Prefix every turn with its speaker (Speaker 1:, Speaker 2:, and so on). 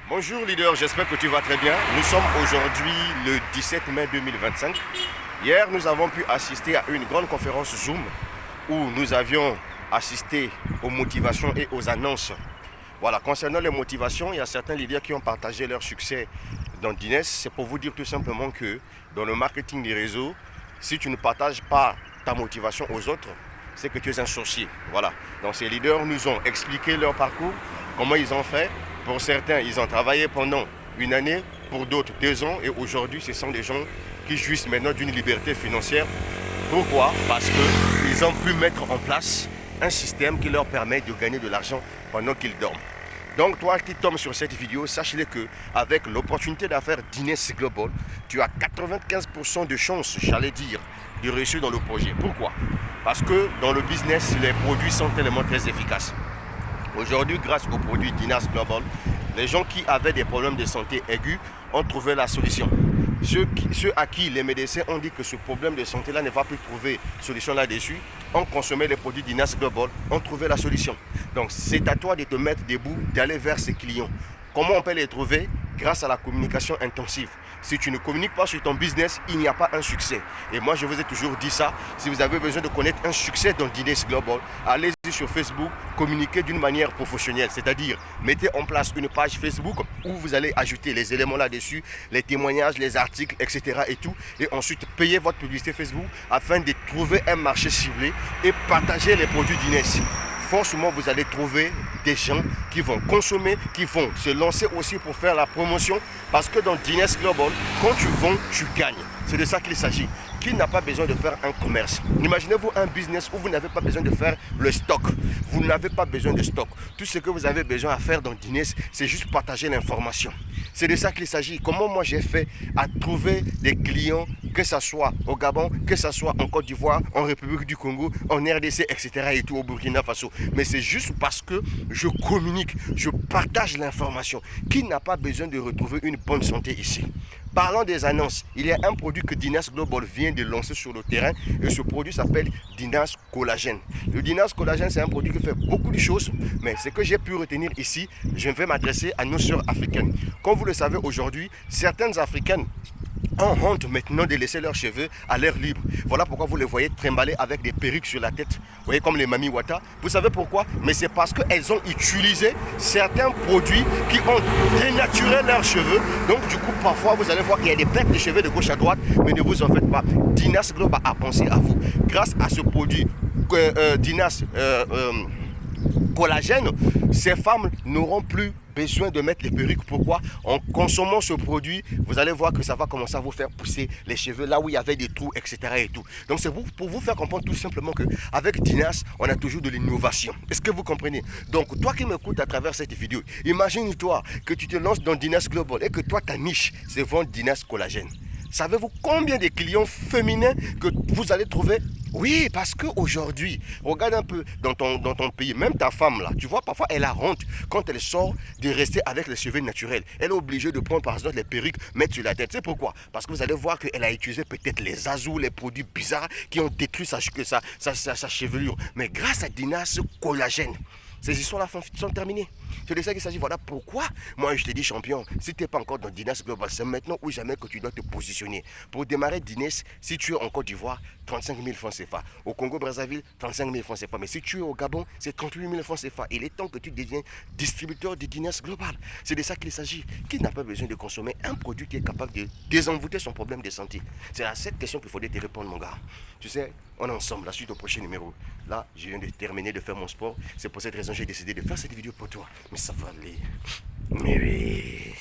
Speaker 1: Bonjour leader, j'espère que tu vas très bien. Nous sommes aujourd'hui le 17 mai 2025. Hier, nous avons pu assister à une grande conférence Zoom où nous avions assisté aux motivations et aux annonces. Voilà, concernant les motivations, il y a certains leaders qui ont partagé leur succès dans Dines. C'est pour vous dire tout simplement que dans le marketing des réseaux, si tu ne partages pas ta motivation aux autres, c'est que tu es un sorcier. Voilà. Donc ces leaders nous ont expliqué leur parcours, comment ils ont fait. Pour certains, ils ont travaillé pendant une année, pour d'autres 2 ans. Et aujourd'hui, ce sont des gens qui jouissent maintenant d'une liberté financière. Pourquoi? Parce qu'ils ont pu mettre en place un système qui leur permet de gagner de l'argent pendant qu'ils dorment. Donc toi qui tombes sur cette vidéo, sache-le que avec l'opportunité d'affaires Dines Global, tu as 95% de chances, j'allais dire, de réussir dans le projet. Pourquoi? Parce que dans le business, les produits sont tellement très efficaces. Aujourd'hui, grâce aux produits Dines Global, les gens qui avaient des problèmes de santé aigus ont trouvé la solution. Ceux à qui les médecins ont dit que ce problème de santé-là ne va plus trouver solution là-dessus, ont consommé les produits Dines Global, ont trouvé la solution. Donc c'est à toi de te mettre debout, d'aller vers ces clients. Comment on peut les trouver? Grâce à la communication intensive. Si tu ne communiques pas sur ton business, il n'y a pas un succès. Et moi, je vous ai toujours dit ça. Si vous avez besoin de connaître un succès dans Dines Global, allez-y sur Facebook, communiquez d'une manière professionnelle. C'est-à-dire, mettez en place une page Facebook où vous allez ajouter les éléments là-dessus, les témoignages, les articles, etc. et tout. Et ensuite, payez votre publicité Facebook afin de trouver un marché ciblé et partager les produits Dines. Forcément, vous allez trouver des gens qui vont consommer, qui vont se lancer aussi pour faire la promotion. Parce que dans Dines Global, quand tu vends, tu gagnes. C'est de ça qu'il s'agit. Qui n'a pas besoin de faire un commerce? Imaginez-vous un business où vous n'avez pas besoin de faire le stock. Vous n'avez pas besoin de stock. Tout ce que vous avez besoin à faire dans Dines, c'est juste partager l'information. C'est de ça qu'il s'agit. Comment moi j'ai fait à trouver des clients, que ce soit au Gabon, que ce soit en Côte d'Ivoire, en République du Congo, en RDC, etc. et tout, au Burkina Faso. Mais c'est juste parce que je communique, je partage l'information. Qui n'a pas besoin de retrouver une bonne santé ici? Parlant des annonces, il y a un produit que Dines Global vient de lancer sur le terrain et ce produit s'appelle Dines Collagène. Le Dines Collagène, c'est un produit qui fait beaucoup de choses, mais ce que j'ai pu retenir ici, je vais m'adresser à nos sœurs africaines. Comme vous le savez aujourd'hui, certaines africaines ont honte maintenant de laisser leurs cheveux à l'air libre. Voilà pourquoi vous les voyez trimballer avec des perruques sur la tête. Vous voyez, comme les Mami Wata. Vous savez pourquoi? Mais c'est parce qu'elles ont utilisé certains produits qui ont dénaturé leurs cheveux. Donc du coup, parfois, vous allez voir qu'il y a des pertes de cheveux de gauche à droite. Mais ne vous en faites pas. Dines Global a pensé à vous. Grâce à ce produit Dines Collagène, ces femmes n'auront plus besoin de mettre les perruques. Pourquoi? En consommant ce produit, vous allez voir que ça va commencer à vous faire pousser les cheveux là où il y avait des trous, etc. et tout. Donc c'est pour vous faire comprendre tout simplement qu'avec Dines, on a toujours de l'innovation. Est-ce que vous comprenez? Donc toi qui m'écoutes à travers cette vidéo, imagine-toi que tu te lances dans Dines Global et que toi ta niche, c'est vendre Dines Collagène. Savez-vous combien de clients féminins que vous allez trouver? Oui, parce qu'aujourd'hui, regarde un peu dans ton pays, même ta femme là, tu vois, parfois elle a honte quand elle sort de rester avec les cheveux naturels. Elle est obligée de prendre par exemple les perruques, mettre sur la tête. C'est pourquoi? Parce que vous allez voir qu'elle a utilisé peut-être les azous, les produits bizarres qui ont détruit sa chevelure. Mais grâce à Dines Collagène, ces histoires-là sont terminées. C'est de ça qu'il s'agit. Voilà pourquoi, moi je te dis champion, si tu n'es pas encore dans Dines Global, c'est maintenant ou jamais que tu dois te positionner. Pour démarrer Dines, si tu es en Côte d'Ivoire, 35 000 francs CFA. Au Congo-Brazzaville, 35 000 francs CFA. Mais si tu es au Gabon, c'est 38 000 francs CFA. Il est temps que tu deviennes distributeur de Dines Global. C'est de ça qu'il s'agit. Qui n'a pas besoin de consommer un produit qui est capable de désenvoûter son problème de santé? C'est à cette question qu'il faudrait te répondre, mon gars. Tu sais, on est ensemble, la suite au prochain numéro. Là, je viens de terminer de faire mon sport. C'est pour cette raison que j'ai décidé de faire cette vidéo pour toi. Mais ça va aller. Mais oui.